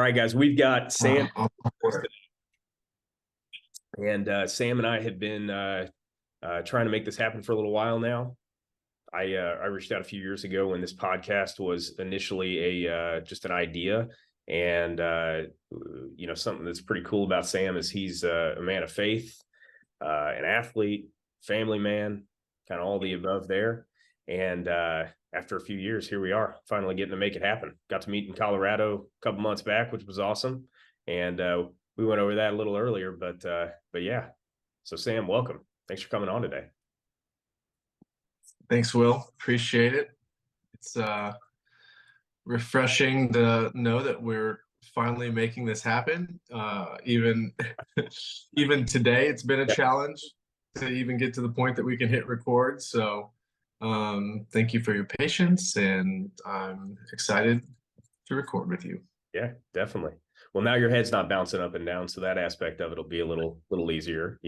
right, guys, we've got Sam, Uh, and Sam and I have been trying to make this happen for a little while now. I reached out a few years ago when this podcast was initially a just an idea, and something that's pretty cool about Sam is he's a man of faith, an athlete, family man, kind of all the above there. And after a few years, here we are, finally getting to make it happen. Got to meet in Colorado a couple months back, which was awesome, and we went over that a little earlier. But yeah, so Sam, welcome. Thanks for coming on today. Thanks, Will. Appreciate it. It's refreshing to know that we're finally making this happen. Even today, it's been a challenge to even get to the point that we can hit record. So thank you for your patience, and I'm excited to record with you. Yeah, definitely. Well, now your head's not bouncing up and down, so that aspect of it will be a little easier,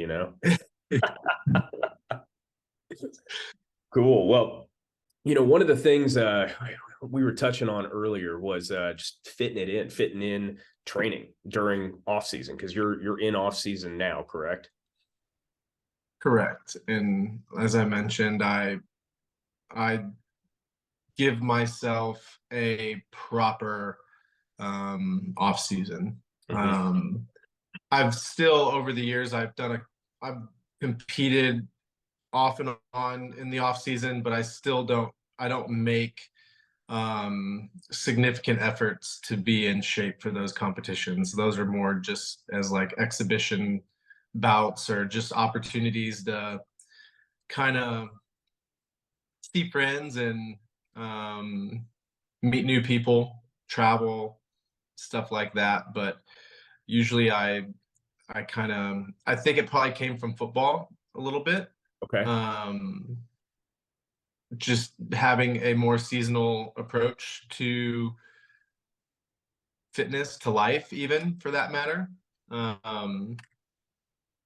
Cool. Well, one of the things we were touching on earlier was just fitting in training during off season, because you're in off season now, correct? Correct. And as I mentioned, I give myself a proper off season. I've still, over the years, I've competed off and on in the off season, but I don't make significant efforts to be in shape for those competitions. Those are more just as like exhibition bouts or just opportunities to kind of see friends and meet new people, travel, stuff like that. But usually I think it probably came from football a little bit. Okay. Just having a more seasonal approach to fitness, to life, even for that matter.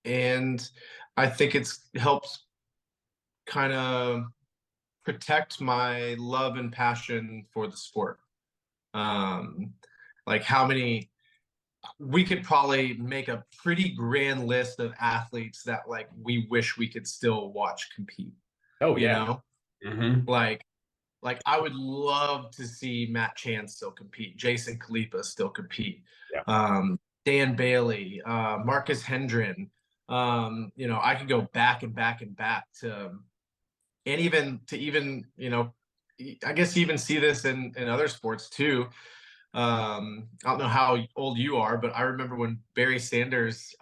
And I think it helps kind of protect my love and passion for the sport. Like we could probably make a pretty grand list of athletes that like we wish we could still watch compete. Oh, you yeah. know? Like I would love to see Matt Chan still compete, Jason Khalipa still compete, Dan Bailey, Marcus Hendren. I could go back and back and back to, and even I guess you even see this in other sports too. I don't know how old you are, but I remember when Barry Sanders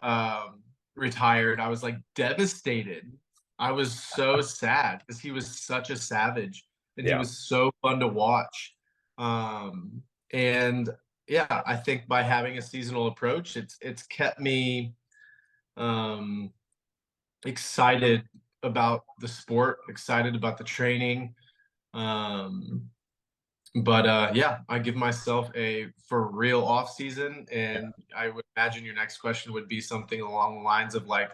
retired, I was like devastated. I was so sad because he was such a savage and he was so fun to watch. And yeah, I think by having a seasonal approach, it's kept me excited about the sport, excited about the training. But yeah, I give myself a for real off season, and I would imagine your next question would be something along the lines of like,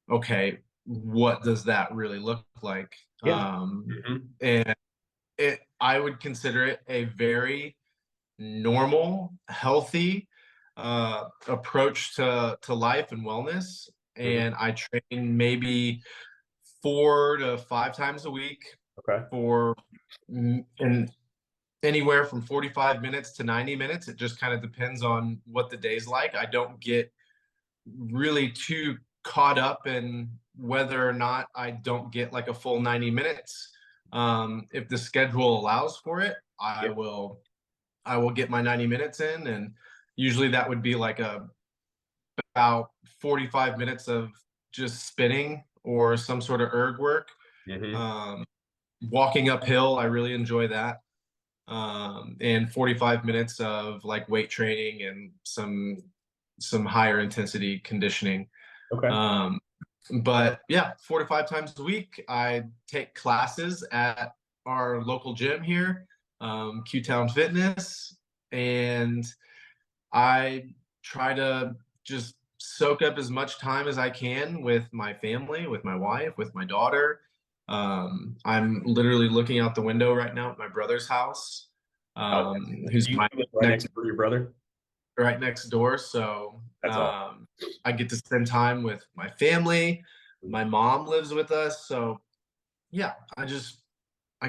okay, what does that really look like? And I would consider it a very normal, healthy approach to life and wellness. And I train maybe 4 to 5 times a week for and anywhere from 45 minutes to 90 minutes. It just kind of depends on what the day's like. I don't get really too caught up in whether or not I don't get like a full 90 minutes. If the schedule allows for it, I will get my 90 minutes in, and usually that would be like about 45 minutes of just spinning or some sort of erg work. Walking uphill, I really enjoy that. And 45 minutes of like weight training and some higher intensity conditioning. But yeah, 4 to 5 times a week, I take classes at our local gym here, Q-Town Fitness, and I try to just soak up as much time as I can with my family, with my wife, with my daughter. I'm literally looking out the window right now at my brother's house. Who's right next to your brother? right next door. So That's all. I get to spend time with my family. My mom lives with us. So yeah, I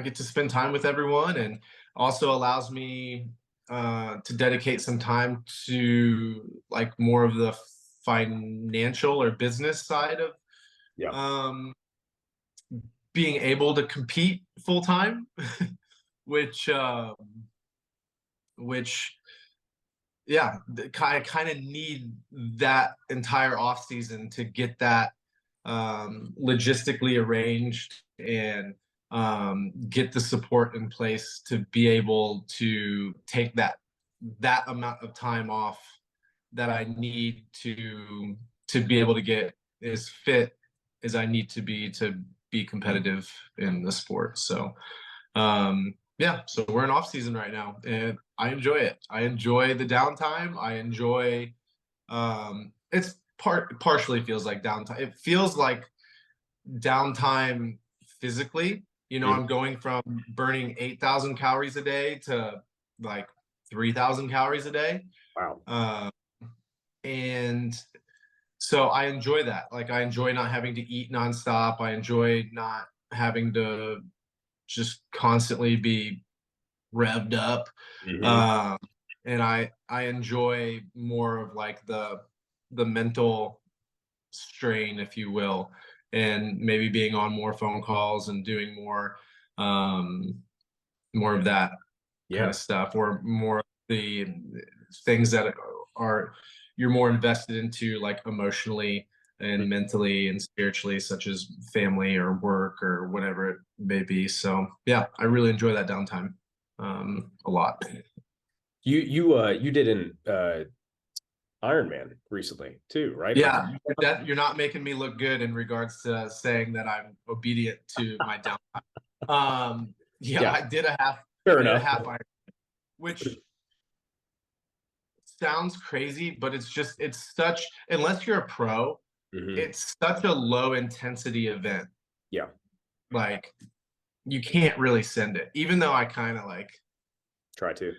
get to spend time with everyone, and also allows me to dedicate some time to like more of the financial or business side of Yeah. um, being able to compete full time, which which yeah, I kind of need that entire off season to get that logistically arranged, and get the support in place to be able to take that amount of time off that I need to be able to get as fit as I need to be competitive in the sport. So yeah, so we're in off season right now, and I enjoy it. I enjoy the downtime. I enjoy it's partially feels like downtime. It feels like downtime physically. You know, Mhm. I'm going from burning 8,000 calories a day to like 3,000 calories a day. Wow. Uh, and so I enjoy that. Like I enjoy not having to eat nonstop. I enjoy not having to just constantly be revved up. Hmm. Um, and I enjoy more of like the mental strain, if you will, and maybe being on more phone calls and doing um, more of that kind Yeah. of stuff, or more of the things that are you're more invested into, like emotionally and mentally and spiritually, such as family or work or whatever it may be. So yeah, I really enjoy that downtime a lot. You did an Ironman recently too, right? Like, Yeah, that you're not making me look good in regards to saying that I'm obedient to my downtime. Yeah, yeah, fair I did a enough. half Iron, which sounds crazy, but it's such, unless you're a pro, Hmm. it's such a low intensity event. Yeah. Like you can't really send it, even though I kind of like Try to.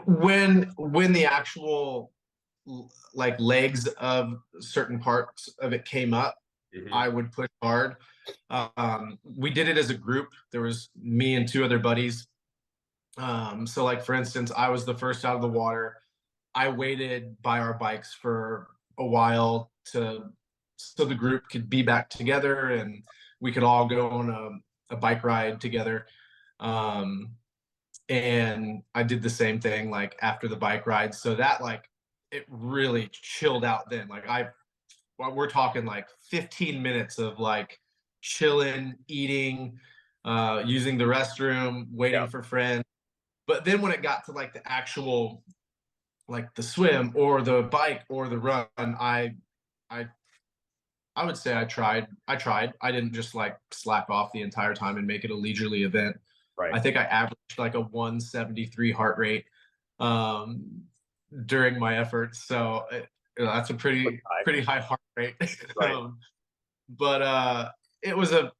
when the actual like legs of certain parts of it came up, Hmm. I would push hard. We did it as a group. There was me and two other buddies. So like for instance, I was the first out of the water. I waited by our bikes for a while to so the group could be back together and we could all go on a bike ride together. Um, and I did the same thing like after the bike ride. So that like it really chilled out then. Like we're talking like 15 minutes of like chilling, eating, using the restroom, Yeah. waiting for friends. But then when it got to like the actual like the swim or the bike or the run, I I would say I tried. I tried. I didn't just like slack off the entire time and make it a leisurely event. Right. I think I averaged like a 173 heart rate um, during my efforts. So that's a pretty high heart rate. Right. But it was a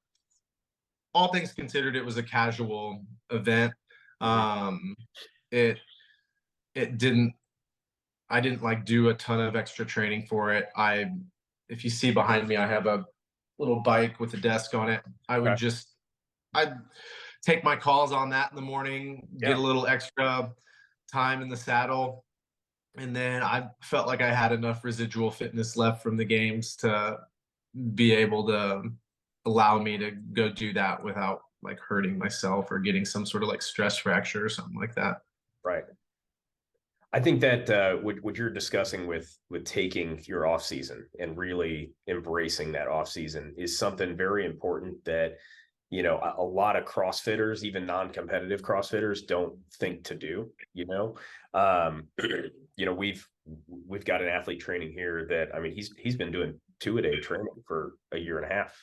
all things considered, it was a casual event. Hmm. Um, it it didn't I didn't like do a ton of extra training for it. If you see behind me, I have a little bike with a desk on it. Okay. I'd take my calls on that in the morning, get Yeah. a little extra time in the saddle, and then I felt like I had enough residual fitness left from the games to be able to allow me to go do that without like hurting myself or getting some sort of like stress fracture or something like that. Right. I think that what you're discussing with taking your off season and really embracing that off season is something very important that a lot of CrossFitters, even non-competitive CrossFitters, don't think to do. We've got an athlete training here that, I mean, he's been doing 2-a-day training for a year and a half.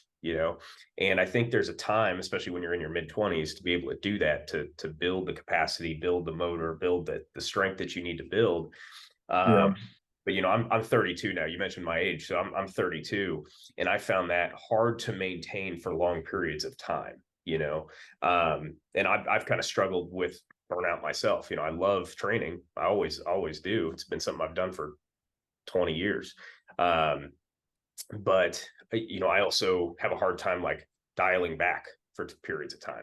And I think there's a time, especially when you're in your mid-20s, to be able to do that, to build the capacity, build the motor, build the strength that you need to build. Yeah. But I'm 32 now. You mentioned my age, so I'm 32, and I found that hard to maintain for long periods of time. And I've kind of struggled with burn out myself. I love training. I always do. It's been something I've done for 20 years. Um, but I also have a hard time like dialing back for periods of time.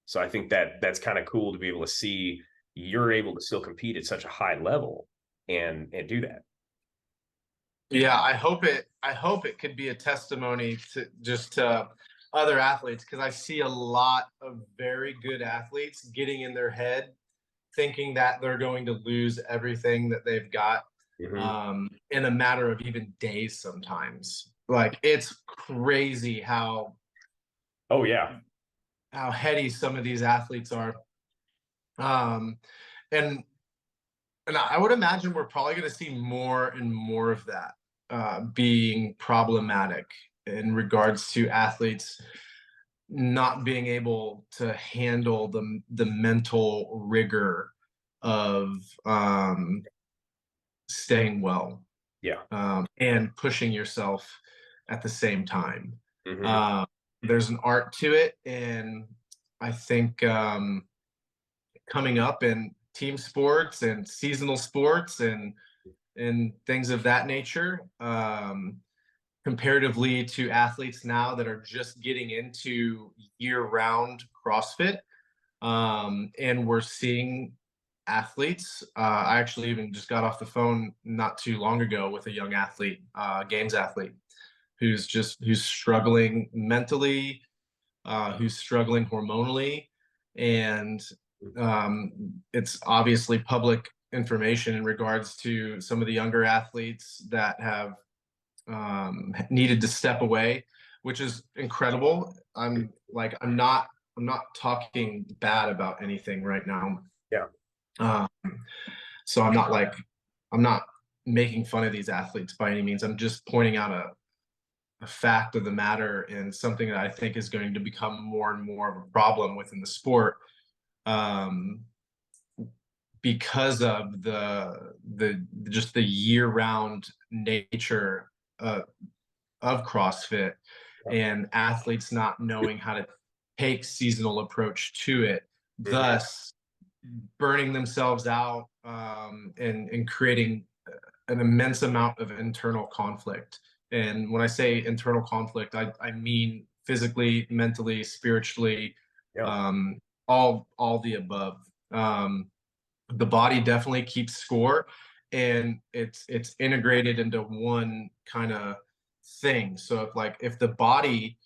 So I think that that's kind of cool to be able to see you're able to still compete at such a high level and do that. Yeah, I hope it could be a testimony to just to other athletes, because I see a lot of very good athletes getting in their head thinking that they're going to lose everything that they've got, Mm-hmm. in a matter of even days sometimes. Like, it's crazy Oh yeah. how heady some of these athletes are. Um, and and I would imagine we're probably going to see more and more of that being problematic in regards to athletes not being able to handle the mental rigor of staying well, Yeah. and pushing yourself at the same time. Mm-hmm. Uh, there's an art to it, and I think coming up in team sports and seasonal sports and things of that nature, comparatively to athletes now that are just getting into year-round CrossFit. And we're seeing athletes. I actually even just got off the phone not too long ago with a young athlete, games athlete, who's struggling mentally, who's struggling hormonally, and it's obviously public information in regards to some of the younger athletes that have needed to step away, which is incredible. I'm not talking bad about anything right now. Yeah. Um, so I'm not making fun of these athletes by any means. I'm just pointing out a fact of the matter, and something that I think is going to become more and more of a problem within the sport, um, because of the just the year-round nature of CrossFit, and athletes not knowing how to take seasonal approach to it, Mm-hmm. thus burning themselves out, and creating an immense amount of internal conflict. And when I say internal conflict, I mean physically, mentally, spiritually, Yeah. um, all the above. The body definitely keeps score, and it's integrated into one kind of thing. So if the body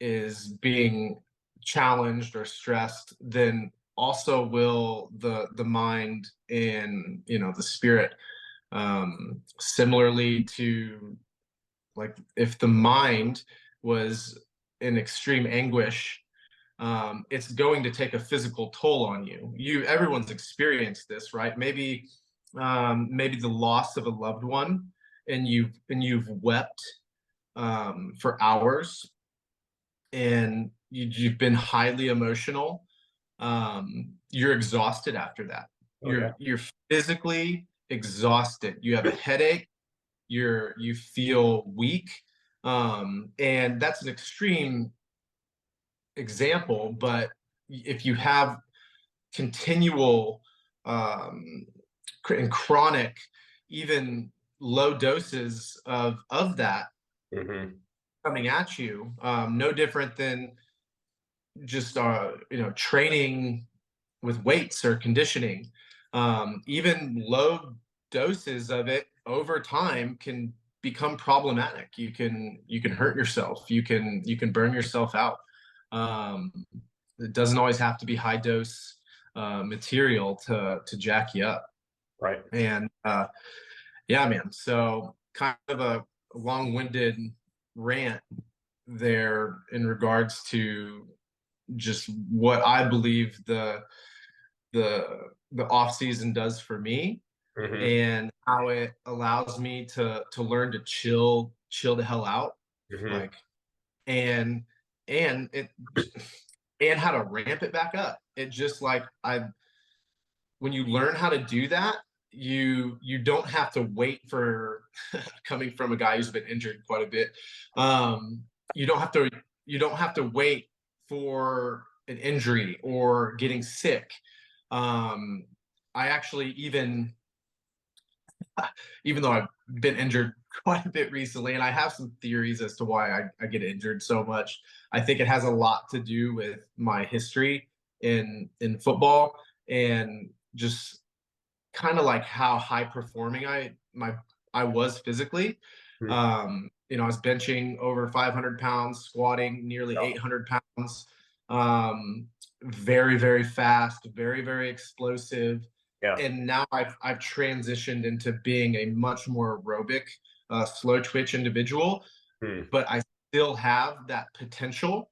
is being challenged or stressed, then also will the mind and the spirit. Similarly to, like, if the mind was in extreme anguish, it's going to take a physical toll on you. Everyone's experienced this, right? Maybe the loss of a loved one, and you've wept for hours, and you've been highly emotional. You're exhausted after that. Oh yeah. You're physically exhausted. You have a headache. You feel weak, and that's an extreme example. But if you have continual, um, and chronic, even low doses of that Mm-hmm. coming at you, no different than just training with weights or conditioning. Even low doses of it over time can become problematic. You can hurt yourself. You can burn yourself out. um, it doesn't always have to be high dose material to jack you up. Right. And yeah, man, so kind of a long-winded rant there in regards to just what I believe the the off season does for me, Mm-hmm. and how it allows me to learn to chill the hell out, Mm-hmm. like, and and it and how to ramp it back up. It just, like, I when you learn how to do that, you don't have to wait for coming from a guy who's been injured quite a bit. um you don't have to wait for an injury or getting sick. I actually even though I've been injured quite a bit recently, and I have some theories as to why I get injured so much. I think it has a lot to do with my history in football, and just kind of like how high performing I was physically. Hmm. I was benching over 500 pounds, squatting nearly Yeah. 800 pounds. Um, Very, very fast, very, very explosive. Yeah. And now I've transitioned into being a much more aerobic, slow twitch individual, Hmm. but I still have that potential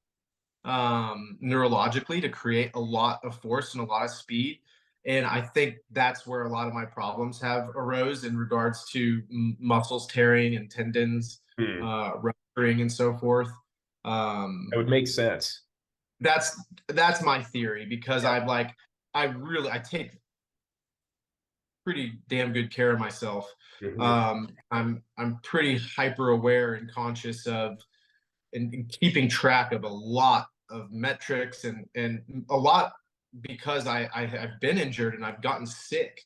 neurologically to create a lot of force and a lot of speed. And I think that's where a lot of my problems have arose in regards to muscles tearing and tendons Hmm. rupturing and so forth. It Um, would make sense. that's my theory, because Yeah. I take pretty damn good care of myself. Hmm. I'm pretty hyper aware and conscious of and keeping track of a lot of metrics, and a lot, because I've been injured and I've gotten sick,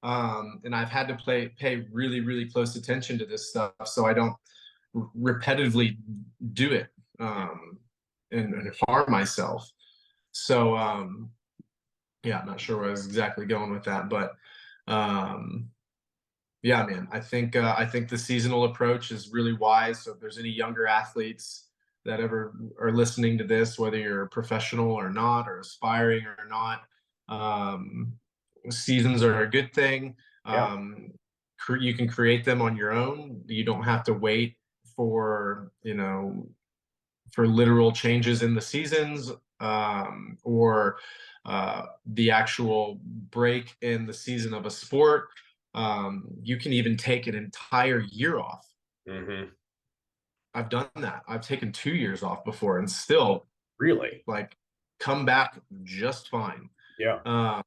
and I've had to pay really, really close attention to this stuff so I don't repetitively do it, and harm myself. So yeah, I'm not sure where I was exactly going with that, but um, yeah, man, I think the seasonal approach is really wise. So if there's any younger athletes that ever are listening to this, whether you're a professional or not, or aspiring or not, um, seasons are a good thing. Yeah. You can create them on your own. You don't have to wait for, for literal changes in the seasons, or the actual break in the season of a sport. You can even take an entire year off. Hmm. I've done that. I've taken 2 years off before and still Really? like come back just fine. Yeah. Uh,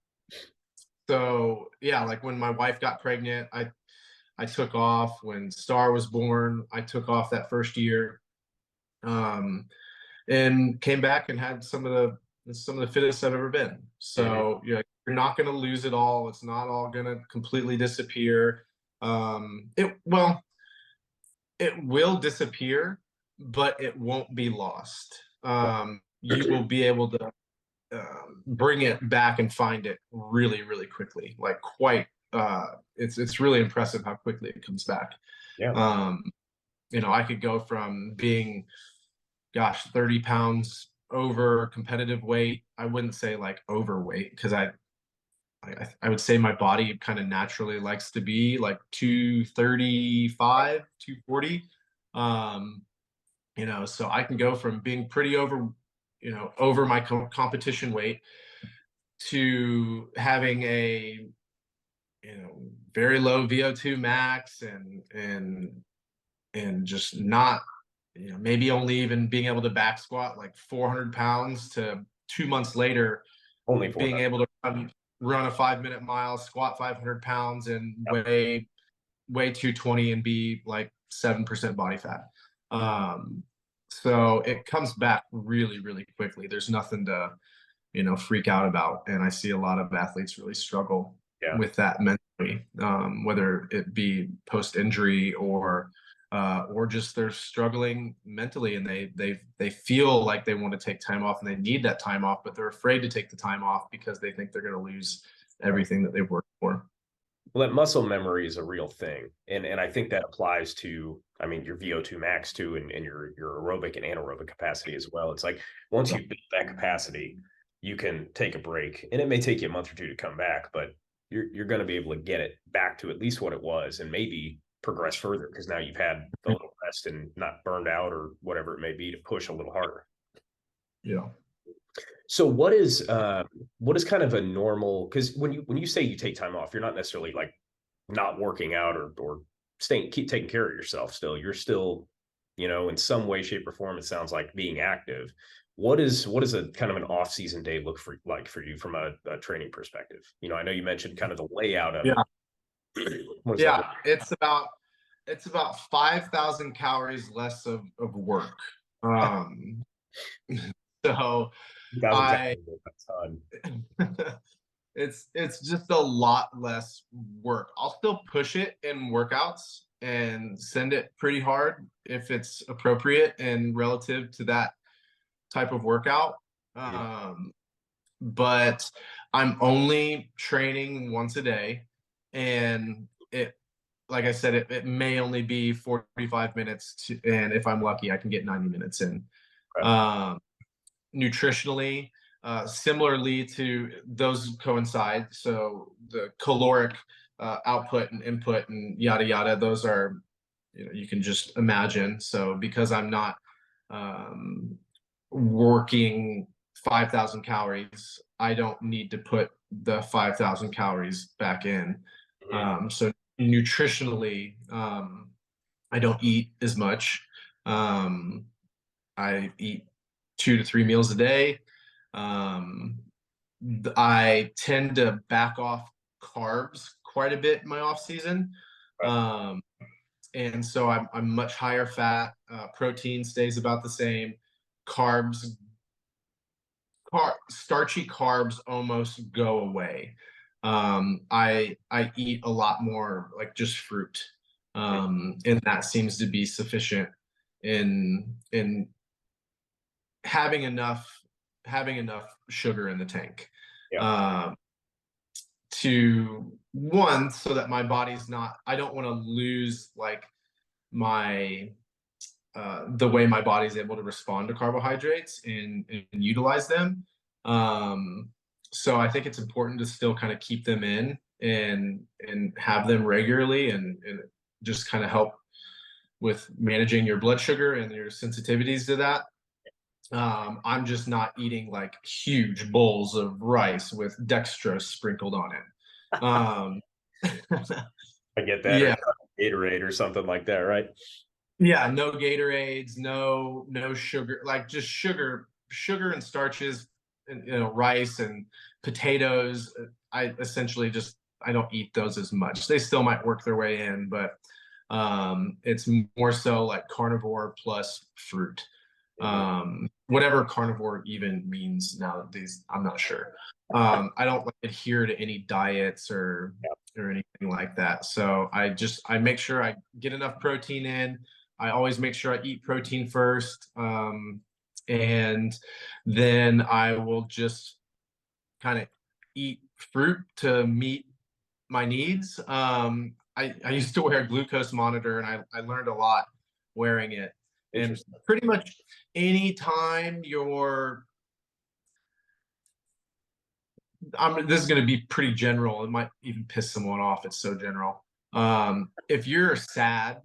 so yeah, like when my wife got pregnant, I took off. When Star was born, I took off that first year. Um, and came back and had some of the fittest I've ever been. Hmm. So you're not going to lose it all. It's not all going to completely disappear. It will disappear, but it won't be lost. You will be able to bring it back and find it really, really quickly. Like quite, it's really impressive how quickly it comes back. Yeah. Um, I could go from being, gosh, 30 pounds over competitive weight. I wouldn't say like overweight, because I would say my body kind of naturally likes to be like 235, 240. Um, so I can go from being pretty over my competition weight to having a, very low VO2 max, and just not, maybe only even being able to back squat like 400 pounds, to 2 months later Only being 400. able to run a 5-minute mile, squat 500 pounds, and Yep. weigh 220 and be like 7% body fat. So it comes back really, really quickly. There's nothing to, freak out about. And I see a lot of athletes really struggle Yeah. with that mentally, whether it be post injury, or just they're struggling mentally, and they feel like they want to take time off and they need that time off, but they're afraid to take the time off because they think they're going to lose Right. everything that they've worked for. Well, that muscle memory is a real thing. And I think that applies to, I mean, your VO2 max too, and your aerobic and anaerobic capacity as well. It's like once you build that capacity, you can take a break. And it may take you a month or two to come back, but you're going to be able to get it back to at least what it was, and maybe progress further because now you've had the little rest and not burned out or whatever it may be to push a little harder. Yeah. So what is kind of a normal, because when you say you take time off, you're not necessarily like not working out or staying keep taking care of yourself still. You're still, in some way, shape, or form, it sounds like being active. What is a kind of an off-season day look for like for you from a training perspective? I know you mentioned kind of the layout of Yeah. it. What does that look Yeah. It's about 5,000 calories less of work. like? Um, so 2,000 I, calories a ton. it's just a lot less work. I'll still push it in workouts and send it pretty hard if it's appropriate and relative to that type of workout. Mhm. But I'm only training once a day, and like I said, it may only be 45 minutes and if I'm lucky, I can get 90 minutes in. Okay. Um, Nutritionally, similarly to those coincide. So the caloric output and input and yada yada, those are, you can just imagine. So because I'm not um, working 5,000 calories, I don't need to put the 5,000 calories back in. Mhm. So nutritionally, I don't eat as much. Um, I eat 2 to 3 meals a day. Um, I tend to back off carbs quite a bit in my off season. Okay. Um, and so I'm much higher fat. Protein stays about the same. Carbs, starchy carbs almost go away. I eat a lot more like just fruit, Mhm. and that seems to be sufficient in having enough sugar in the tank. Yeah. Um, to one, so that my body's not, I don't want to lose like my the way my body's able to respond to carbohydrates and utilize them. Um, so I think it's important to still kind of keep them in and have them regularly and just kind of help with managing your blood sugar and your sensitivities to that. I'm just not eating like huge bowls of rice with dextrose sprinkled on it. I get that, or Yeah, Gatorade or something like that, right? yeah, no Gatorades, no sugar, like just sugar and starches, and rice and potatoes. I essentially just I don't eat those as much. They still might work their way in, but it's more so like carnivore plus fruit. Mhm. Whatever carnivore even means nowadays, I'm not sure. I don't like adhere to any diets or anything like that. So I make sure I get enough protein in. I always make sure I eat protein first, and then I will just kind of eat fruit to meet my needs. I used to wear a glucose monitor, and I learned a lot wearing it. And Interesting. pretty much anytime you're, this is going to be pretty general. It might even piss someone off. It's so general. If you're sad,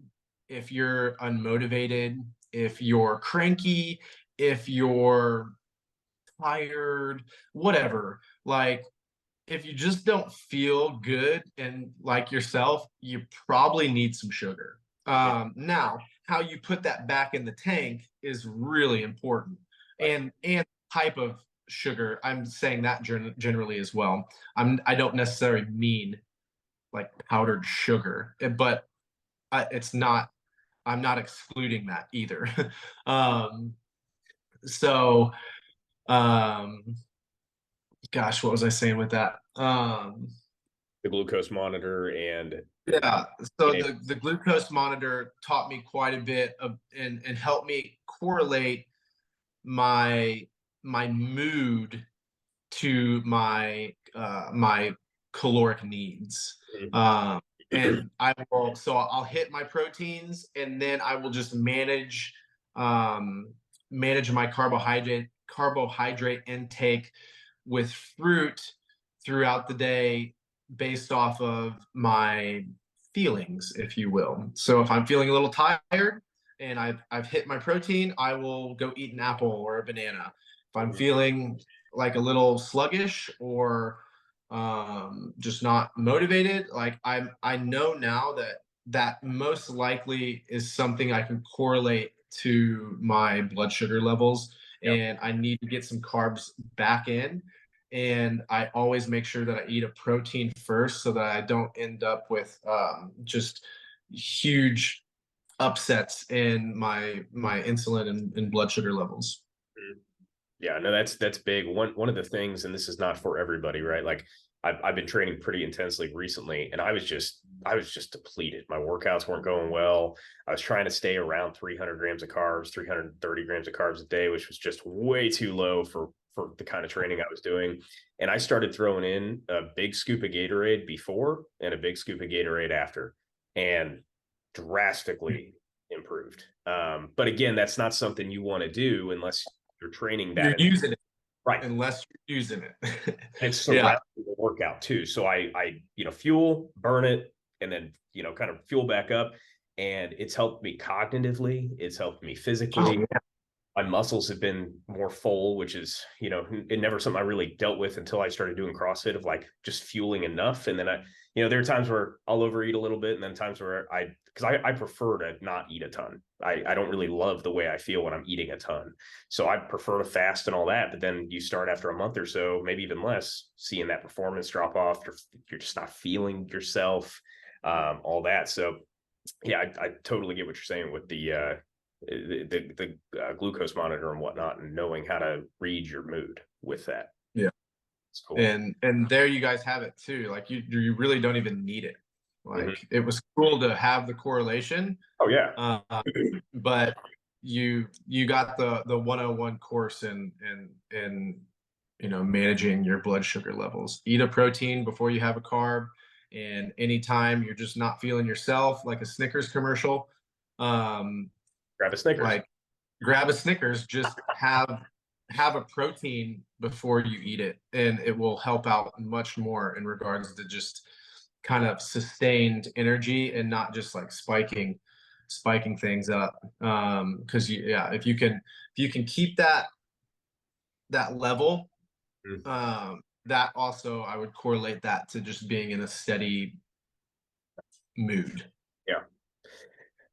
if you're unmotivated, if you're cranky, if you're tired, whatever, like if you just don't feel good and like yourself, you probably need some sugar. Mhm. Now, how you put that back in the tank is really important, Right. and type of sugar. I'm saying that generally as well. I don't necessarily mean like powdered sugar, but it's not. I'm not excluding that either. um, so, um, gosh, what was I saying with that? The glucose monitor and Yeah, so being able. the glucose monitor taught me quite a bit of and helped me correlate my my mood to my caloric needs. Mhm. Um, and I'll hit my proteins, and then I will just um, manage my carbohydrate intake with fruit throughout the day based off of my feelings, if you will. So if I'm feeling a little tired and I've hit my protein, I will go eat an apple or a banana. If I'm Mhm. feeling like a little sluggish or just not motivated, like I know now that most likely is something I can correlate to my blood sugar levels, Yeah. and I need to get some carbs back in. And I always make sure that I eat a protein first so that I don't end up with just huge upsets in my insulin and blood sugar levels. Mhm. Yeah, no, that's big. One of the things, and this is not for everybody, right? Like I've been training pretty intensely recently, and I was just depleted. My workouts weren't going well. I was trying to stay around 300 grams of carbs, 330 grams of carbs a day, which was just way too low for the kind of training I was doing. And I started throwing in a big scoop of Gatorade before and a big scoop of Gatorade after, and drastically improved. But again, that's not something you want to do unless you're training You're that. using it. Right. Unless you're using it. And Yeah. surround the workout too. So I fuel, burn it, and then, kind of fuel back up. And it's helped me cognitively. It's helped me physically. Oh, yeah. My muscles have been more full, which is, it never something I really dealt with until I started doing CrossFit, of like just fueling enough. And then there are times where I'll overeat a little bit, and then times where because I prefer to not eat a ton. I don't really love the way I feel when I'm eating a ton. So I prefer to fast and all that. But then you start after a month or so, maybe even less, seeing that performance drop off. You're just not feeling yourself, all that. So yeah, I totally get what you're saying with the glucose monitor and whatnot, and knowing how to read your mood with that. Yeah. It's cool. And there you guys have it too. Like you really don't even need it. Like Mm-hmm. it was cool to have the correlation. Oh yeah. But you got the 101 course in managing your blood sugar levels. Eat a protein before you have a carb, and anytime you're just not feeling yourself, like a Snickers commercial, Grab a Snickers. like grab a Snickers, just have a protein before you eat it, and it will help out much more in regards to just kind of sustained energy and not just like spiking things up. Because if you can keep that level, that also, I would correlate that to just being in a steady mood. Yeah.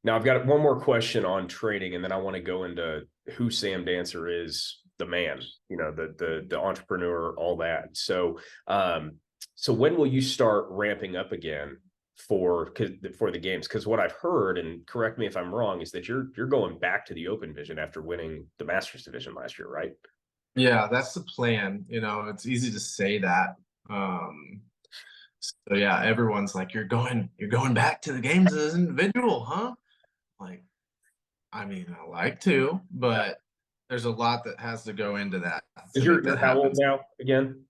Now I've got one more question on training, and then I want to go into who Sam Dancer is, the man, the entrepreneur, all that. So, so when will you start ramping up again for the games? Because what I've heard, and correct me if I'm wrong, is that you're going back to the Open Division after winning the Masters Division last year, right? Yeah, that's the plan. It's easy to say that. So yeah, everyone's like, you're going back to the games as an individual, huh? Like, I mean, I like to, but there's a lot that has to go into that. Is you're how old now again?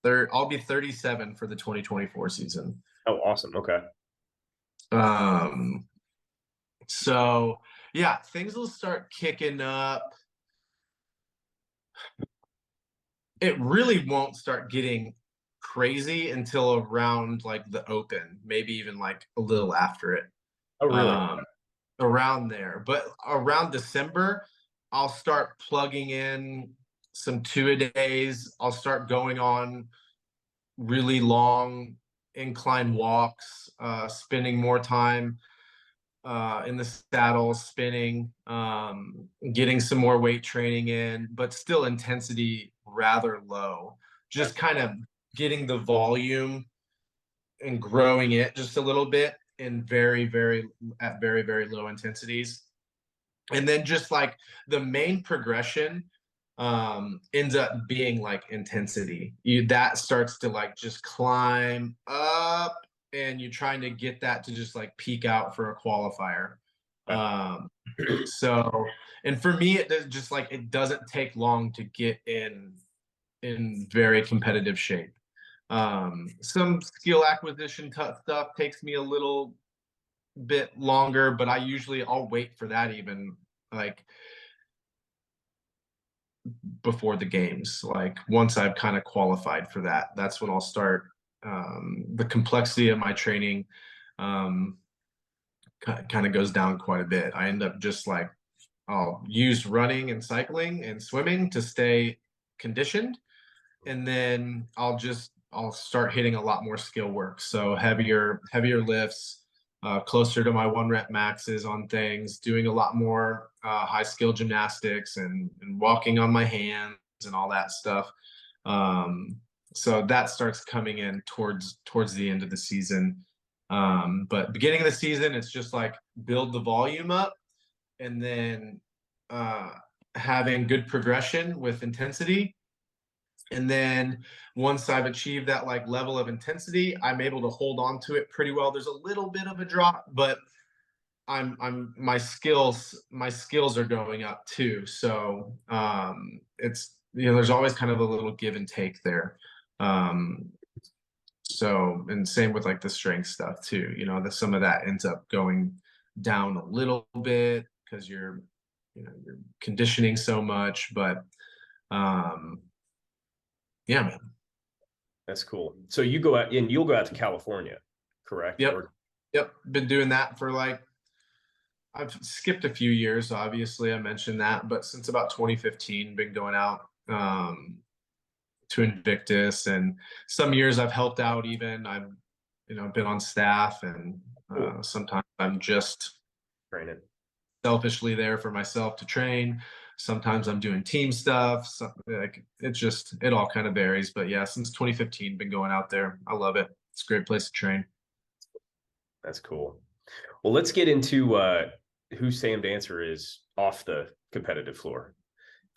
I'll be 37 for the 2024 season. Oh, awesome. Okay. So yeah, things will start kicking up. It really won't start getting crazy until around like the Open, maybe even like a little after it. Oh, really? Around there. But around December, I'll start plugging in some 2-a-days. I'll start going on really long incline walks, spending more time in the saddle, spinning, getting some more weight training in, but still intensity rather low. Just kind of getting the volume and growing it just a little bit in very, very low intensities. And then just like the main progression ends up being like intensity. That starts to like just climb up, and you're trying to get that to just like peak out for a qualifier. So, and for me, it doesn't take long to get in very competitive shape. Some skill acquisition stuff takes me a little bit longer, but I'll wait for that even like before the games. Like once I've kind of qualified for that, that's when I'll start. The complexity of my training kind of goes down quite a bit. I end up just like I'll use running and cycling and swimming to stay conditioned, and then I'll start hitting a lot more skill work. So heavier lifts, closer to my 1 rep maxes on things, doing a lot more high skill gymnastics and walking on my hands and all that stuff. So that starts coming in towards the end of the season. But beginning of the season, it's just like build the volume up, and then having good progression with intensity, And then once I've achieved that like level of intensity, I'm able to hold on to it pretty well. There's a little bit of a drop, but my skills are going up too. So it's, there's always kind of a little give and take there. So, and same with like the strength stuff too, some of that ends up going down a little bit because you're conditioning so much, but yeah, man. That's cool. So you go out and you'll go out to California, correct? Yep. Yep. Been doing that for like, I've skipped a few years, obviously I mentioned that, but since about 2015, been going out to Invictus, and some years I've helped out even. I've, been on staff, and sometimes I'm just training. Selfishly there for myself to train. Sometimes I'm doing team stuff. So, like, it all kind of varies. But yeah, since 2015, been going out there. I love it. It's a great place to train. That's cool. Well, let's get into who Sam Dancer is off the competitive floor.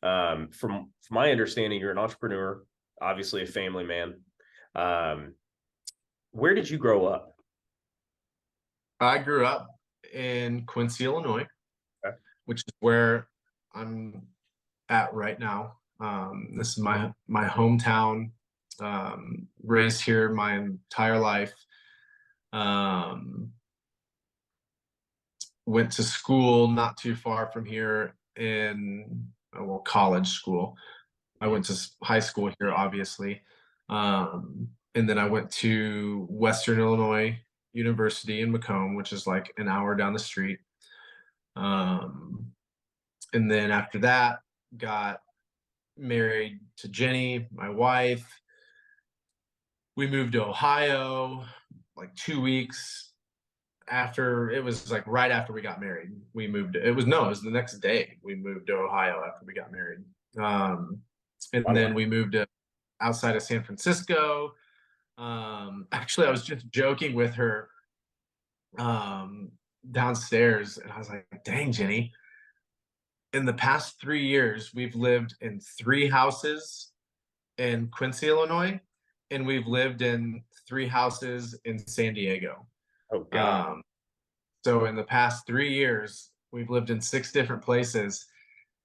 From my understanding, you're an entrepreneur, obviously a family man. Where did you grow up? I grew up in Quincy, Illinois, Okay. which is where I'm at right now. This is my hometown. Raised here my entire life. Went to school not too far from here in college school. I went to high school here, obviously, and then I went to Western Illinois University in Macomb, which is like an hour down the street. And then after that, got married to Jenny, my wife. We moved to Ohio like 2 weeks after, it was like right after we got married. We moved. It was the next day we moved to Ohio after we got married. And then we moved to outside of San Francisco. Actually, I was just joking with her downstairs, and I was like, dang, Jenny, in the past 3 years, we've lived in 3 houses in Quincy, Illinois, and we've lived in 3 houses in San Diego. Oh, God. So in the past 3 years, we've lived in 6 different places.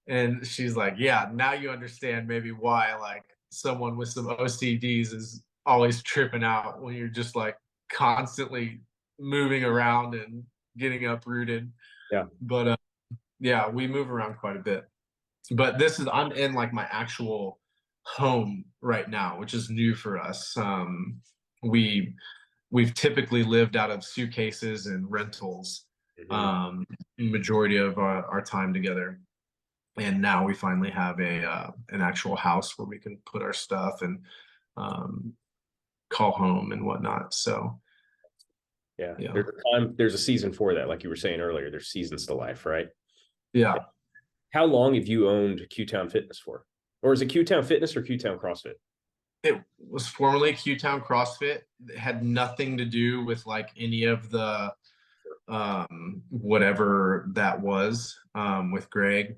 And she's like, yeah, now you understand maybe why like someone with some OCDs is always tripping out when you're just like constantly moving around and getting uprooted. Yeah. But yeah, we move around quite a bit. But I'm in like my actual home right now, which is new for us. We've typically lived out of suitcases and rentals majority of our time together, and now we finally have an actual house where we can put our stuff and call home and whatnot. So yeah. There's a season for that, like you were saying earlier. There's seasons to life, right? Yeah. How long have you owned Q-Town Fitness for? Or is it Q-Town Fitness or Q-Town CrossFit? It was formerly Q-Town CrossFit. It had nothing to do with like any of the whatever that was with Greg.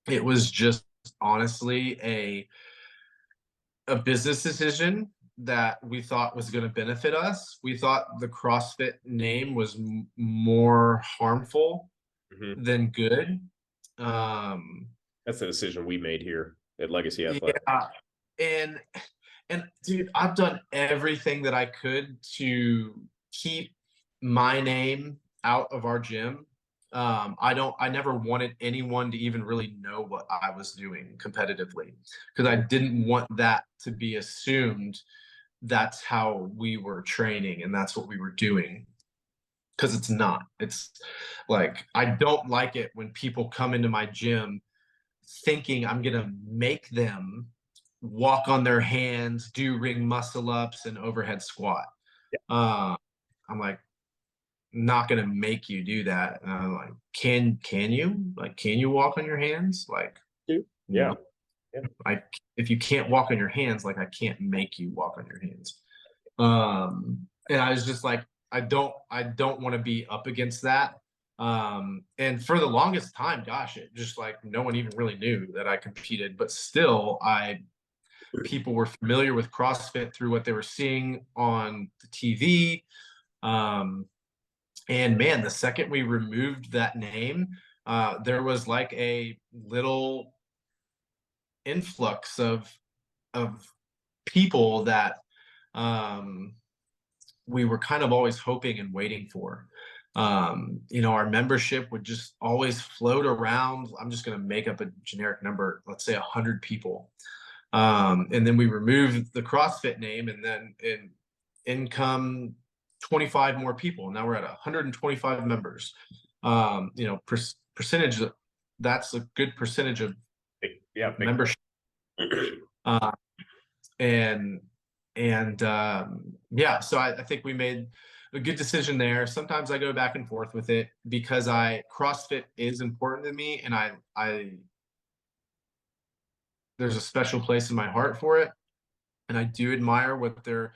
It was just honestly a business decision that we thought was going to benefit us. We thought the CrossFit name was more harmful than good. That's the decision we made here at Legacy Athletic. Yeah. And dude, I've done everything that I could to keep my name out of our gym. I never wanted anyone to even really know what I was doing competitively, because I didn't want that to be assumed that's how we were training and that's what we were doing. Because it's not. It's like, I don't like it when people come into my gym thinking I'm gonna make them walk on their hands, do ring muscle ups and overhead squat. Yeah. I'm like, not gonna make you do that. And I'm like, can you walk on your hands? Like, yeah. Like, if you can't walk on your hands, like, I can't make you walk on your hands. And I was just like, I don't want to be up against that. And for the longest time, gosh, it just like no one even really knew that I competed, but still people were familiar with CrossFit through what they were seeing on the TV. And man, the second we removed that name, there was like a little influx of people that we were kind of always hoping and waiting for. Our membership would just always float around. I'm just going to make up a generic number, let's say 100 people. And then we removed the CrossFit name, and then in come 25 more people. Now we're at 125 members. Percentage, that's a good percentage of membership. So I think we made a good decision there. Sometimes I go back and forth with it because CrossFit is important to me, and there's a special place in my heart for it, and I do admire what they're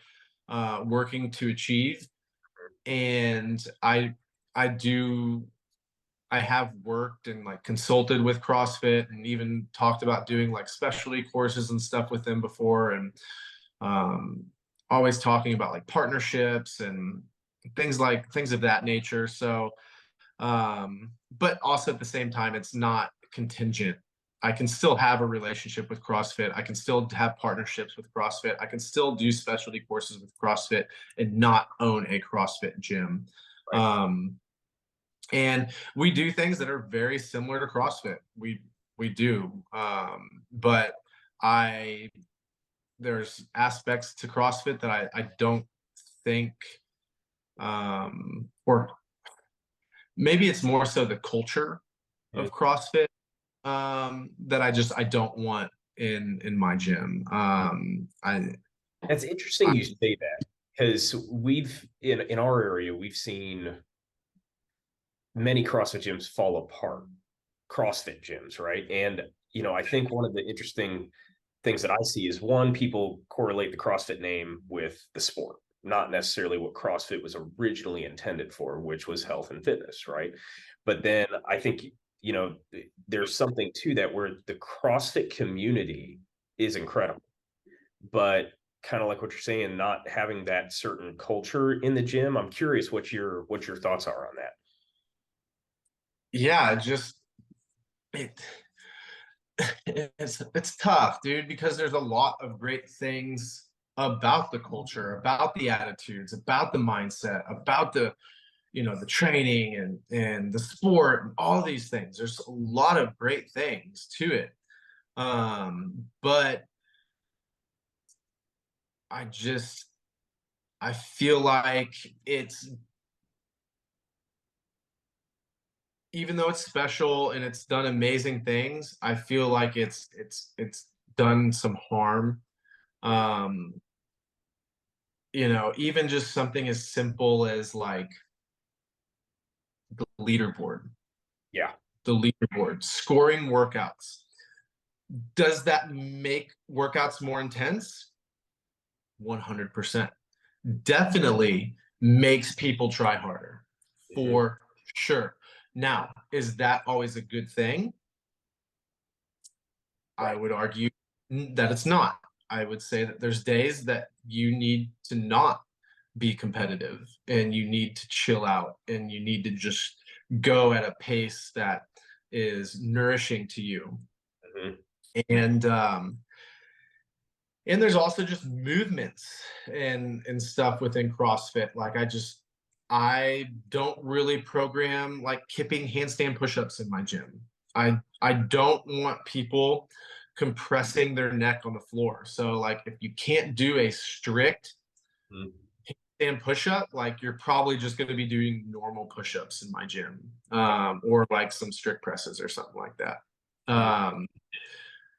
working to achieve. And I have worked and like consulted with CrossFit, and even talked about doing like specialty courses and stuff with them before, and always talking about like partnerships and things of that nature. So, but also at the same time, it's not contingent. I can still have a relationship with CrossFit. I can still have partnerships with CrossFit. I can still do specialty courses with CrossFit and not own a CrossFit gym. Right. And we do things that are very similar to CrossFit. We do. But there's aspects to CrossFit that I don't think, or maybe it's more so the culture of CrossFit, that I don't want in my gym. That's interesting you say that, because we've in our area, we've seen many CrossFit gyms fall apart. CrossFit gyms, right? And I think one of the interesting things that I see is, one, people correlate the CrossFit name with the sport, not necessarily what CrossFit was originally intended for, which was health and fitness, right? But then I think, there's something to that where the CrossFit community is incredible, but kind of like what you're saying, not having that certain culture in the gym. I'm curious what your thoughts are on that. Yeah, it's tough, dude, because there's a lot of great things about the culture, about the attitudes, about the mindset, about the training and the sport and all these things. There's a lot of great things to it. But I feel like even though it's special and it's done amazing things, I feel like it's done some harm. Even just something as simple as like the leaderboard. Yeah. The leaderboard, scoring workouts. Does that make workouts more intense? 100%. Definitely makes people try harder, for sure. Now, is that always a good thing? I would argue that it's not. I would say that there's days that you need to not be competitive, and you need to chill out, and you need to just go at a pace that is nourishing to you. And there's also just movements and stuff within CrossFit. Like I don't really program like kipping handstand push-ups in my gym. I don't want people compressing their neck on the floor. So like if you can't do a strict handstand push-up, like you're probably just going to be doing normal push-ups in my gym, or like some strict presses or something like that.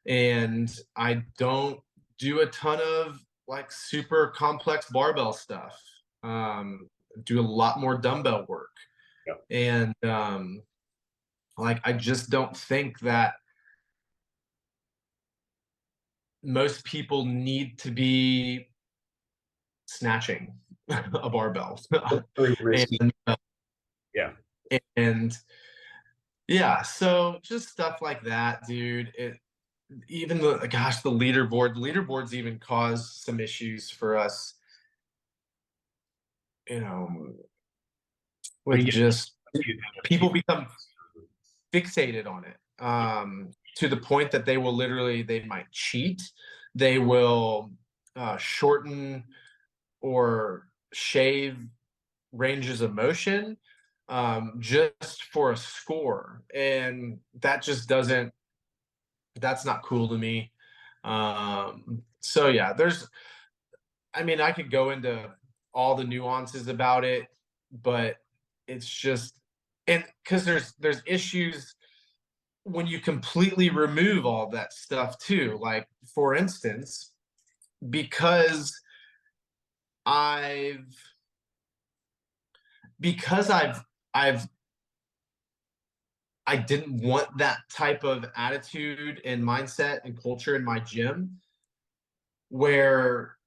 And I don't do a ton of like super complex barbell stuff. Do a lot more dumbbell work. And like I just don't think that most people need to be snatching a barbell. Very risky. And, Yeah. And yeah, so just stuff like that, dude. Even the leaderboards even cause some issues for us, you know, Well, with just you people become fixated on it, to the point that they might cheat, they will shorten or shave ranges of motion, just for a score, and that's not cool to me. So yeah, I mean, I could go into all the nuances about it, but it's just, and because there's issues when you completely remove all that stuff too. Like, for instance, because I've because I've I didn't want that type of attitude and mindset and culture in my gym, where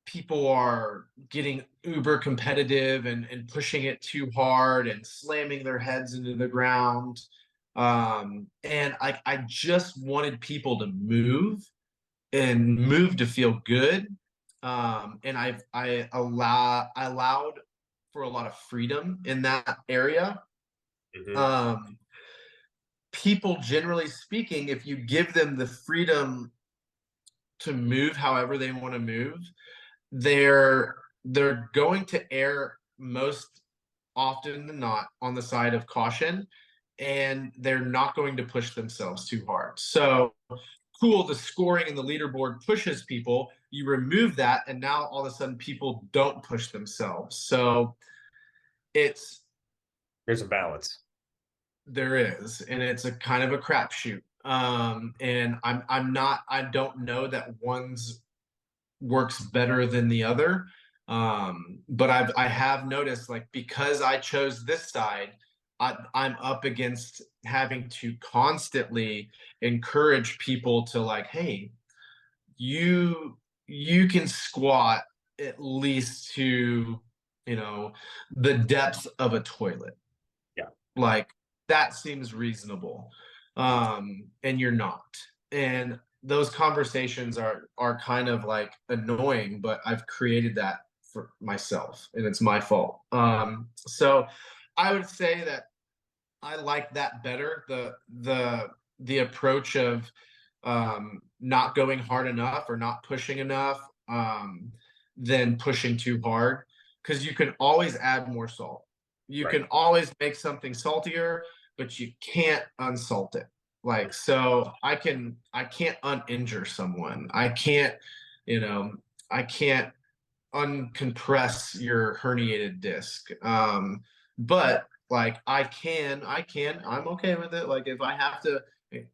people are getting uber competitive and pushing it too hard and slamming their heads into the ground. And I just wanted people to move to feel good. And I allowed for a lot of freedom in that area. Mhm. Um, People, generally speaking, if you give them the freedom to move however they want to move, they're going to err most often than not on the side of caution, and they're not going to push themselves too hard. So cool, the scoring and the leaderboard pushes people, you remove that, and now all of a sudden people don't push themselves. So it's There's a balance. there is, and it's a kind of a crapshoot. And I don't know that one's works better than the other. But I have noticed, like, because I chose this side, I'm up against having to constantly encourage people to, like, hey, you can squat at least to, you know, the depth of a toilet. Yeah. Like, that seems reasonable. And you're not. And those conversations are kind of like annoying, but I've created that for myself, and it's my fault. So I would say that I like that better, the approach of not going hard enough or not pushing enough, than pushing too hard, because you can always add more salt. You Right. can always make something saltier, but you can't unsalt it. Like, so I can't uninjure someone. You know, I can't uncompress your herniated disc. But like, I'm okay with it. Like, if I have to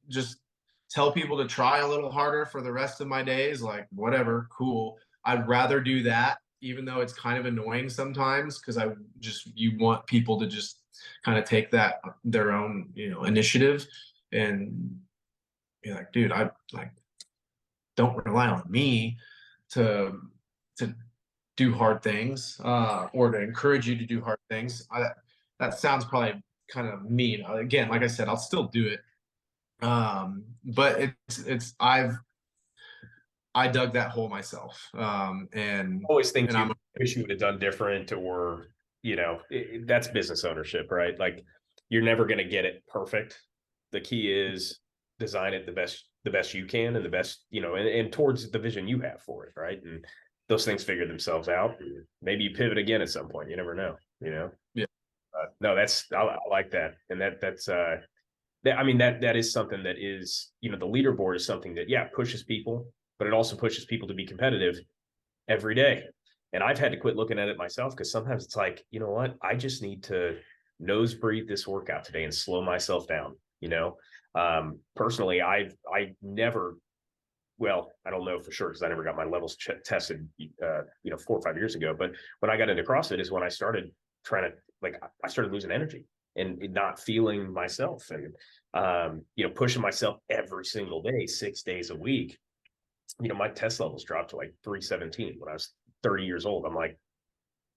just tell people to try a little harder for the rest of my days, like, whatever, cool. I'd rather do that, even though it's kind of annoying sometimes, because you want people to just kind of take that their own, initiative, and be like, dude, I like don't rely on me to to do hard things, or to encourage you to do hard things. That sounds probably kind of mean. Again, like I said, I'll still do it. But I dug that hole myself. Always think And I'm you wish you would have done different, or that's business ownership, right? Like, you're never going to get it perfect. The key is design it the best you can, and the best, and towards the vision you have for it, right? And those things figure themselves out. Maybe you pivot again at some point. You never know. Yeah. No, I like that. And that is something that is, the leaderboard is something that, yeah, pushes people, but it also pushes people to be competitive every day. And I've had to quit looking at it myself, because sometimes it's like, you know what? I just need to nose breathe this workout today and slow myself down. Personally, I never, well, I don't know for sure, because I never got my levels tested, 4 or 5 years ago. But when I got into CrossFit is when I started trying to, like, I started losing energy and not feeling myself, and, pushing myself every single day, 6 days a week. My test levels dropped to like 317 when I was 30 years old. I'm like,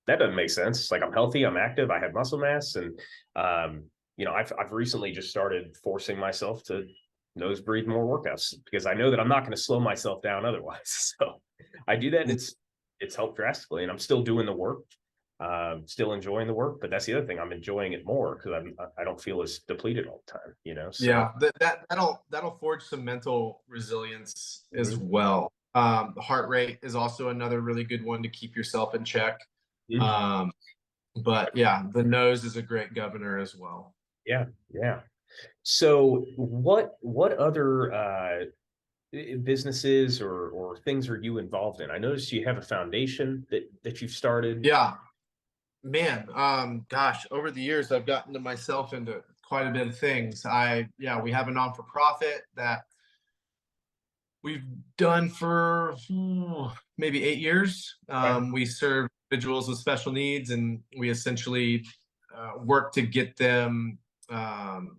that doesn't make sense. Like, I'm healthy, I'm active, I have muscle mass, and I've recently just started forcing myself to nose breathe more workouts because I know that I'm not going to slow myself down otherwise. So I do that, and it's helped drastically, and I'm still doing the work, still enjoying the work. But that's the other thing, I'm enjoying it more because I don't feel as depleted all the time. So. Yeah, that'll forge some mental resilience as Mhm. well. The heart rate is also another really good one to keep yourself in check. Mhm. Um, but yeah, the nose is a great governor as well. Yeah, yeah. So what other businesses or things are you involved in? I noticed you have a foundation that you've started. Yeah, man. Gosh, over the years, I've gotten to myself into quite a bit of things. We have a non-for-profit that we've done for maybe 8 years. Okay. We serve individuals with special needs, and we essentially work to get them um,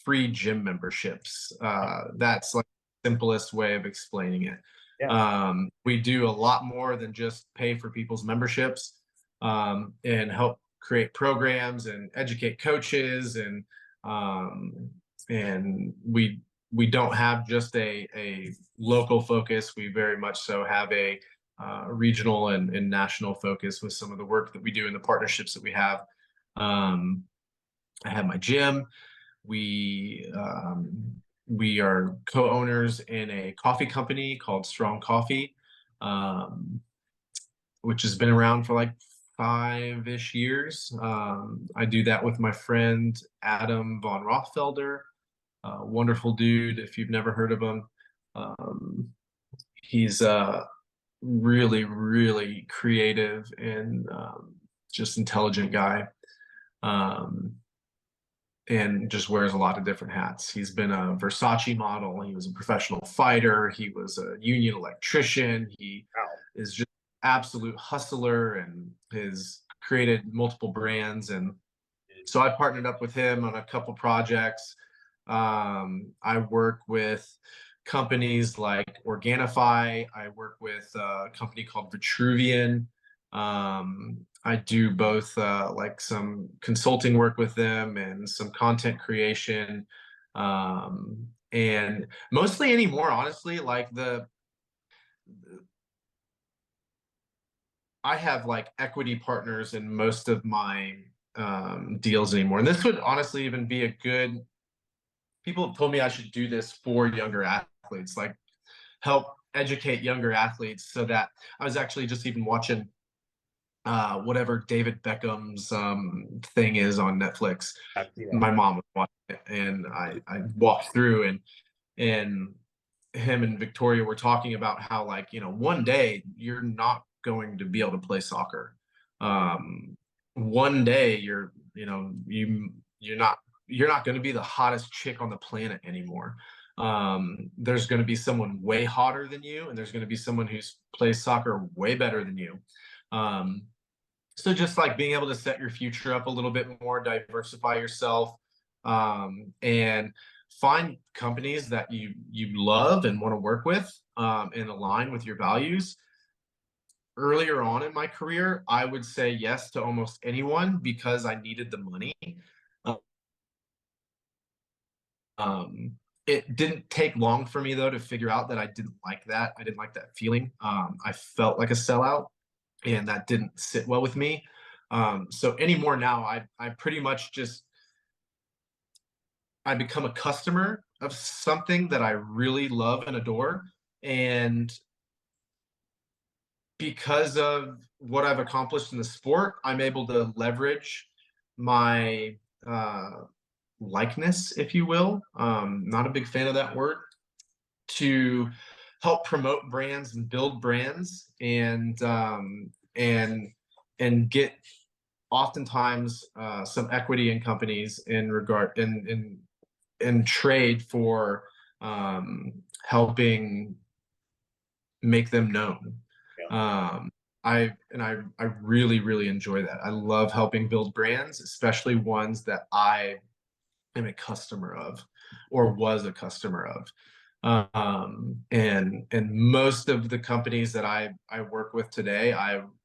free gym memberships. That's like the simplest way of explaining it. Yeah. We do a lot more than just pay for people's memberships, and help create programs and educate coaches, um, and we don't have just a local focus. We very much so have a regional and national focus with some of the work that we do and the partnerships that we have. Um, I have my gym. We we are co-owners in a coffee company called Strong Coffee, um, which has been around for like 5-ish years. I do that with my friend Adam von Rothfelder, wonderful dude. If you've never heard of him, um, he's really, really creative and just intelligent guy. Um, and just wears a lot of different hats. He's been a Versace model. He was a professional fighter. He was a union electrician. He Wow. is just absolute hustler and has created multiple brands. And so I partnered up with him on a couple projects. I work with companies like Organifi. I work with a company called Vitruvian. I do both like some consulting work with them and some content creation. And mostly anymore, honestly, like I have like equity partners in most of my deals anymore. And this would honestly even be a good, people have told me I should do this for younger athletes, like help educate younger athletes so that I was actually just even watching whatever David Beckham's thing is on Netflix. Yeah. My mom was watching it, and I walked through, and him and Victoria were talking about how, like, one day you're not going to be able to play soccer. One day you're not going to be the hottest chick on the planet anymore. There's going to be someone way hotter than you, and there's going to be someone who plays soccer way better than you. So just like being able to set your future up a little bit more, diversify yourself, and find companies that you love and want to work with, and align with your values. Earlier on in my career, I would say yes to almost anyone because I needed the money. Um, it didn't take long for me though to figure out that I didn't like that. I didn't like that feeling. I felt like a sellout, and that didn't sit well with me. So anymore now, I pretty much just I become a customer of something that I really love and adore, and because of what I've accomplished in the sport, I'm able to leverage my likeness, if you will. Not a big fan of that word, to help promote brands and build brands, and get oftentimes some equity in companies in regard in trade for helping make them known. Yeah. I really, really enjoy that. I love helping build brands, especially ones that I am a customer of or was a customer of. And most of the companies that I work with today,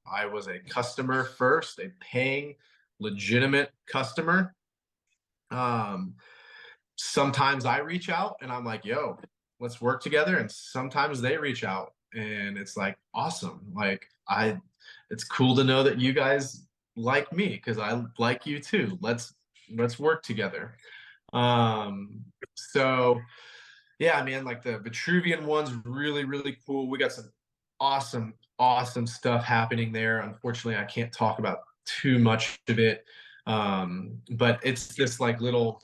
I was a customer first, a paying, legitimate customer. Um, Sometimes I reach out and I'm like, yo, let's work together. And sometimes they reach out and it's like, awesome. Like, it's cool to know that you guys like me because I like you too. Let's work together. So yeah, man, like the Vitruvian one's really, really cool. We got some awesome stuff happening there. Unfortunately, I can't talk about too much of it. But it's this like little,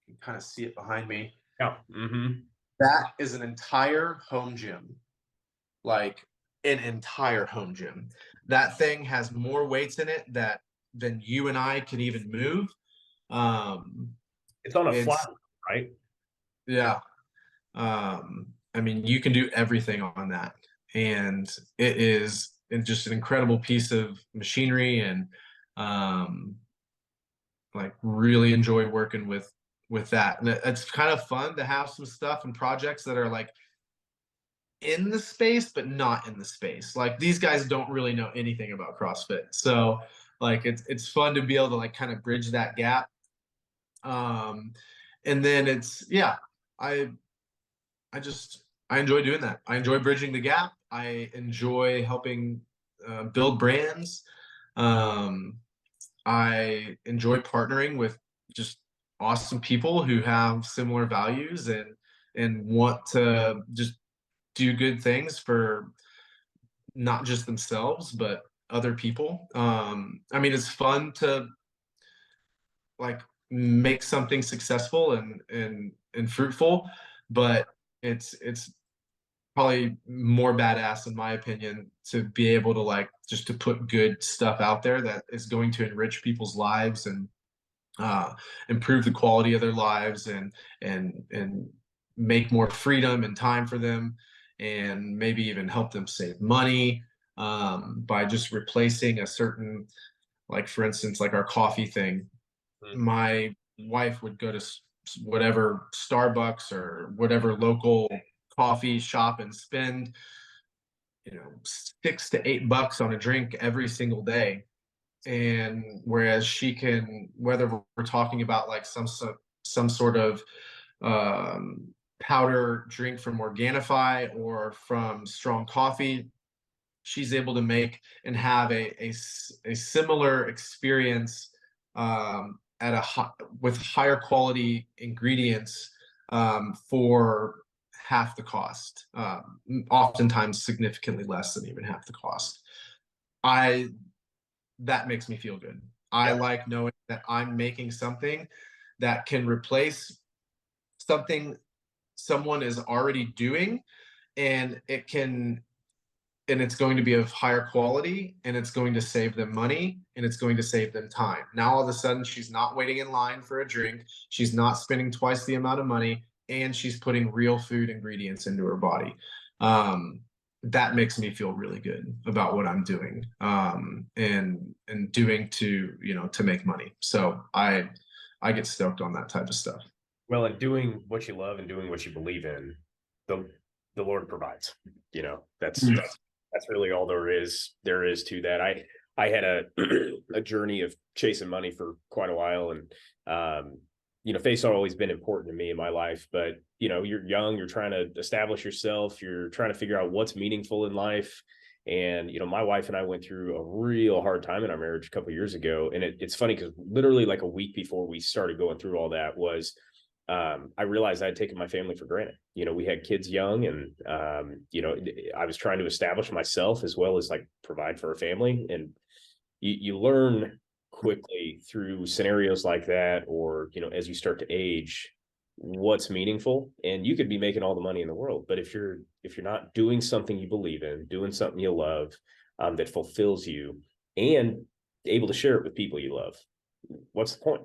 you can kind of see it behind me. Yeah. Mm-hmm. That is an entire home gym, like an entire home gym. That thing has more weights in it than you and I can even move. Um, It's on a flat, it's right? yeah. I mean, you can do everything on that, and it is just an incredible piece of machinery, and um, like really enjoy working with that. And it's kind of fun to have some stuff and projects that are like in the space, but not in the space. Like these guys don't really know anything about CrossFit, so like it's fun to be able to like kind of bridge that gap. Um, and then it's yeah, I I enjoy doing that. I enjoy bridging the gap. I enjoy helping build brands. Um, I enjoy partnering with just awesome people who have similar values and want to just do good things for not just themselves but other people. I mean, it's fun to like make something successful and fruitful, but it's probably more badass in my opinion to be able to like just to put good stuff out there that is going to enrich people's lives and uh, improve the quality of their lives and make more freedom and time for them and maybe even help them save money by just replacing a certain, like for instance like our coffee thing. Mm. My wife would go to whatever Starbucks or whatever local coffee shop and spend, $6 to $8 on a drink every single day. And whereas she can, whether we're talking about like some sort of um, powder drink from Organifi or from Strong Coffee, she's able to make and have a similar experience at with higher quality ingredients for half the cost, oftentimes significantly less than even half the cost. I That makes me feel good. I Yeah. like knowing that I'm making something that can replace something someone is already doing, and it's going to be of higher quality, and it's going to save them money, and it's going to save them time. Now all of a sudden she's not waiting in line for a drink, she's not spending twice the amount of money, and she's putting real food ingredients into her body. um, that makes me feel really good about what I'm doing, and doing to make money. So I get stoked on that type of stuff. Well, and doing what you love and doing what you believe in, the the Lord provides. That's really all there is to that. I had a a journey of chasing money for quite a while, and faith's always been important to me in my life. But you're young, you're trying to establish yourself, you're trying to figure out what's meaningful in life. And my wife and I went through a real hard time in our marriage a couple of years ago, and it's funny because literally like a week before we started going through all that was I realized I'd taken my family for granted. We had kids young, and I was trying to establish myself as well as like provide for a family. And you learn quickly through scenarios like that, or as you start to age, what's meaningful. And you could be making all the money in the world, but if you're not doing something you believe in, doing something you love, that fulfills you, and able to share it with people you love, what's the point?